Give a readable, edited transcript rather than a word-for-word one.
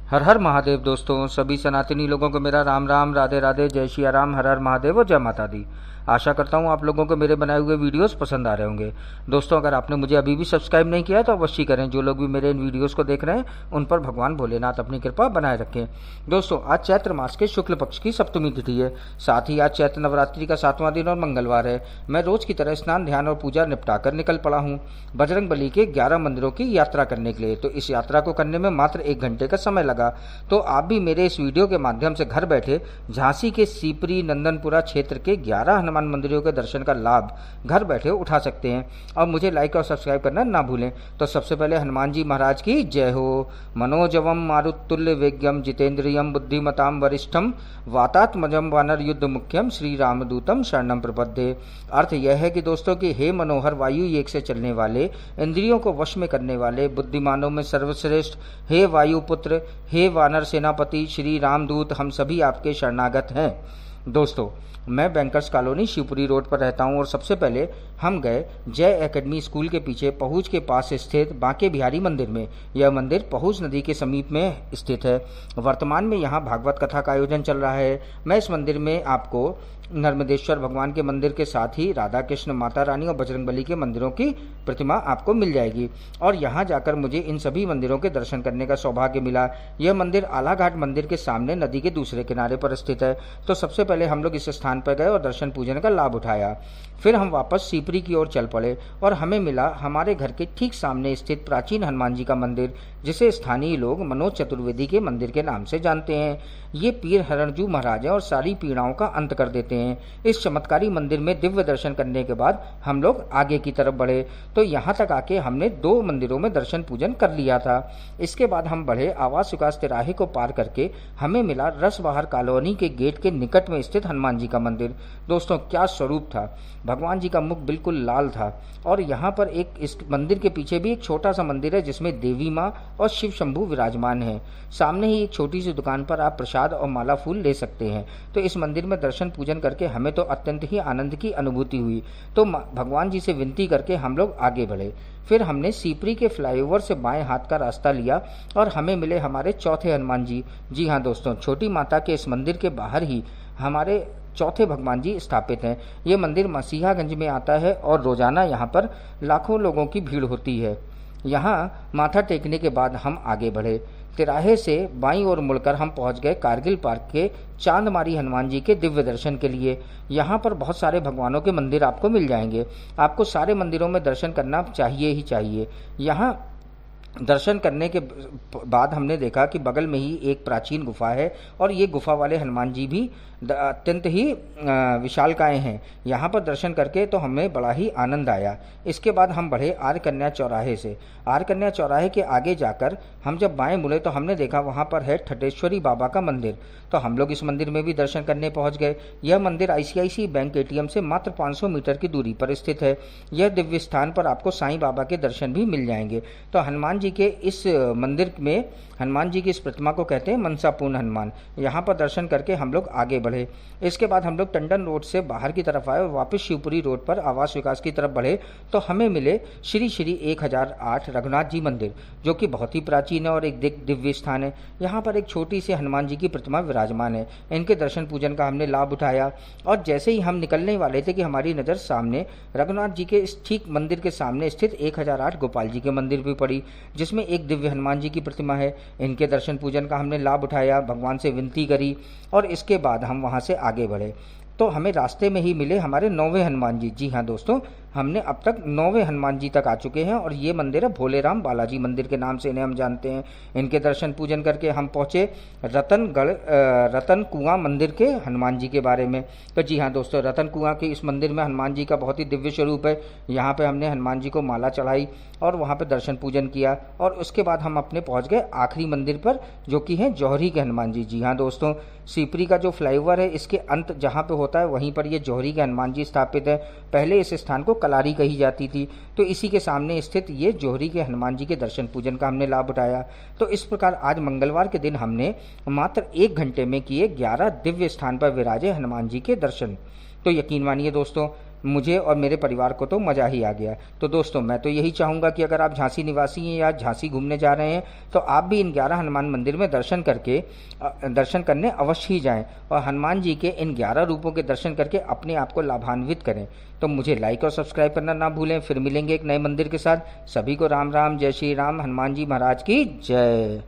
हर हर महादेव। दोस्तों सभी सनातनी लोगों को मेरा राम राम, राधे राधे, जय श्री राम, हर हर महादेव और जय माता दी। आशा करता हूँ आप लोगों को मेरे बनाए हुए वीडियोस पसंद आ रहे होंगे। दोस्तों अगर आपने मुझे अभी भी सब्सक्राइब नहीं किया है तो अवश्य करें। जो लोग भी मेरे इन वीडियोस को देख रहे हैं उन पर भगवान भोलेनाथ अपनी कृपा बनाए रखें। दोस्तों आज चैत्र मास के शुक्ल पक्ष की सप्तमी तिथि है, साथ ही आज चैत्र नवरात्रि का 7वां दिन और मंगलवार है। मैं रोज की तरह स्नान ध्यान और पूजा निपटाकर निकल पड़ा हूँ बजरंगबली के 11 मंदिरों की यात्रा करने के लिए। तो इस यात्रा को करने में मात्र 1 घंटे का समय लगा। तो आप भी मेरे इस वीडियो के माध्यम से घर बैठे झांसी के सीपरी नंदनपुरा क्षेत्र के 11 हनुमान मंदिरों के दर्शन का लाभ घर बैठे उठा सकते हैं। और मुझे लाइक और सब्सक्राइब करना ना भूलें। तो सबसे पहले हनुमान जी महाराज की जय हो। मनोजवम मारुतुल्य वेग्यम जितेंद्रियम बुद्धिमताम वरिष्ठम वातात्मजम वानर युद्ध मुख्यम श्री रामदूतम शरणम प्रपद्ये। अर्थ यह है कि दोस्तों कि हे मनोहर वायु वेग से चलने वाले, इंद्रियों को वश में करने वाले, बुद्धिमानों में सर्वश्रेष्ठ हे वायुपुत्र, हे वानर सेनापति श्री रामदूत, हम सभी आपके शरणागत हैं। दोस्तों मैं बैंकर्स कॉलोनी शिवपुरी रोड पर रहता हूं और सबसे पहले हम गए जय एकेडमी स्कूल के पीछे पहुंच के पास स्थित बांके बिहारी मंदिर में। यह मंदिर पहुंच नदी के समीप में स्थित है। वर्तमान में यहां भागवत कथा का आयोजन चल रहा है। मैं इस मंदिर में आपको नर्मदेश्वर भगवान के मंदिर के साथ ही राधा कृष्ण, माता रानी और बजरंगबली के मंदिरों की प्रतिमा आपको मिल जाएगी। और यहाँ जाकर मुझे इन सभी मंदिरों के दर्शन करने का सौभाग्य मिला। यह मंदिर आलाघाट मंदिर के सामने नदी के दूसरे किनारे पर स्थित है। तो सबसे पहले हम लोग इस स्थान पर गए और दर्शन पूजन का लाभ उठाया। फिर हम वापस सीपरी की ओर चल पड़े और हमें मिला हमारे घर के ठीक सामने स्थित प्राचीन हनुमान जी का मंदिर, जिसे स्थानीय लोग मनोज चतुर्वेदी के मंदिर के नाम से जानते हैं। ये पीर हरणजू महाराज हैं और सारी पीड़ाओं का अंत कर देते हैं। इस चमत्कारी मंदिर में दिव्य दर्शन करने के बाद हम लोग आगे की तरफ बढ़े। तो यहाँ तक आके हमने 2 मंदिरों में दर्शन पूजन कर लिया था। इसके बाद हम बढ़े आवास विकास तिराहे को पार करके हमें मिला रसबहार कॉलोनी के गेट के निकट में स्थित हनुमान जी का मंदिर। दोस्तों क्या स्वरूप था। भगवान जी का मुख बिल्कुल लाल था। और यहाँ पर इस मंदिर के पीछे भी एक छोटा सा मंदिर है जिसमें देवी माँ और शिव शंभू विराजमान है। सामने ही एक छोटी सी दुकान पर आप प्रसाद और माला फूल ले सकते हैं। तो इस मंदिर में दर्शन पूजन करके हमें तो अत्यंत ही आनंद की अनुभूति हुई। तो भगवान जी से विनती करके हम लोग आगे बढ़े। फिर हमने सीपरी के फ्लाईओवर से बाएं हाथ का रास्ता लिया और हमें मिले हमारे चौथे हनुमान जी। जी हाँ दोस्तों, छोटी माता के इस मंदिर के बाहर ही हमारे चौथे भगवान जी स्थापित हैं। ये मंदिर मसीहागंज में आता है और रोजाना यहाँ पर लाखों लोगों की भीड़ होती है। यहाँ माथा टेकने के बाद हम आगे बढ़े। तिराहे से बाईं ओर मुड़कर हम पहुंच गए कारगिल पार्क के चांदमारी हनुमान जी के दिव्य दर्शन के लिए। यहाँ पर बहुत सारे भगवानों के मंदिर आपको मिल जाएंगे। आपको सारे मंदिरों में दर्शन करना चाहिए ही चाहिए। यहाँ दर्शन करने के बाद हमने देखा कि बगल में ही एक प्राचीन गुफा है और ये गुफा वाले हनुमान जी भी अत्यंत ही विशालकाय हैं। यहाँ पर दर्शन करके तो हमें बड़ा ही आनंद आया। इसके बाद हम बढ़े आर्य कन्या चौराहे से। आर्य कन्या चौराहे के आगे जाकर हम जब बाएं मुड़े तो हमने देखा वहाँ पर है ठटेश्वरी बाबा का मंदिर। तो हम लोग इस मंदिर में भी दर्शन करने पहुँच गए। यह मंदिर ICICI बैंक ATM से मात्र 500 मीटर की दूरी पर स्थित है। यह दिव्य स्थान पर आपको साईं बाबा के दर्शन भी मिल जाएंगे। तो हनुमान जी के इस मंदिर में हनुमान जी की इस प्रतिमा को कहते हैं मनसापूर्ण हनुमान। यहाँ पर दर्शन करके हम लोग आगे बढ़े। इसके बाद हम लोग टंडन रोड से बाहर की तरफ आए और वापस शिवपुरी रोड पर आवास विकास की तरफ बढ़े तो हमें मिले श्री श्री 1008 रघुनाथ जी मंदिर, जो कि बहुत ही प्राचीन है और एक दिव्य स्थान है। यहाँ पर एक छोटी सी हनुमान जी की प्रतिमा विराजमान है। इनके दर्शन पूजन का हमने लाभ उठाया और जैसे ही हम निकलने वाले थे कि हमारी नज़र सामने रघुनाथ जी के इस ठीक मंदिर के सामने स्थित 1008 गोपाल जी के मंदिर भी पड़ी, जिसमें एक दिव्य हनुमान जी की प्रतिमा है। इनके दर्शन पूजन का हमने लाभ उठाया, भगवान से विनती करी और इसके बाद हम वहाँ से आगे बढ़े। तो हमें रास्ते में ही मिले हमारे 9वें हनुमान जी। जी हाँ दोस्तों, हमने अब तक 9वें हनुमान जी तक आ चुके हैं और ये मंदिर है भोलेराम बालाजी मंदिर के नाम से इन्हें हम जानते हैं। इनके दर्शन पूजन करके हम पहुँचे रतन कुआं मंदिर के हनुमान जी के बारे में। तो जी हाँ दोस्तों, रतन कुआं के इस मंदिर में हनुमान जी का बहुत ही दिव्य स्वरूप है। यहाँ पे हमने हनुमान जी को माला चढ़ाई और वहाँ पे दर्शन पूजन किया और उसके बाद हम अपने पहुँच गए आखिरी मंदिर पर, जो कि है जौहरी के हनुमान जी। जी हाँ दोस्तों, सीपरी का जो फ्लाईओवर है इसके अंत जहाँ पे होता है वहीं पर ये जौहरी के हनुमान जी स्थापित है। पहले इस स्थान को कलारी कही जाती थी। तो इसी के सामने स्थित ये जौहरी के हनुमान जी के दर्शन पूजन का हमने लाभ उठाया। तो इस प्रकार आज मंगलवार के दिन हमने मात्र 1 घंटे में किए 11 दिव्य स्थान पर विराजे हनुमान जी के दर्शन। तो यकीन मानिए दोस्तों, मुझे और मेरे परिवार को तो मज़ा ही आ गया। तो दोस्तों मैं तो यही चाहूँगा कि अगर आप झांसी निवासी हैं या झांसी घूमने जा रहे हैं तो आप भी इन 11 हनुमान मंदिर में दर्शन करने अवश्य ही जाएं और हनुमान जी के इन 11 रूपों के दर्शन करके अपने आप को लाभान्वित करें। तो मुझे लाइक और सब्सक्राइब करना ना भूलें। फिर मिलेंगे एक नए मंदिर के साथ। सभी को राम राम, जय श्री राम, हनुमान जी महाराज की जय।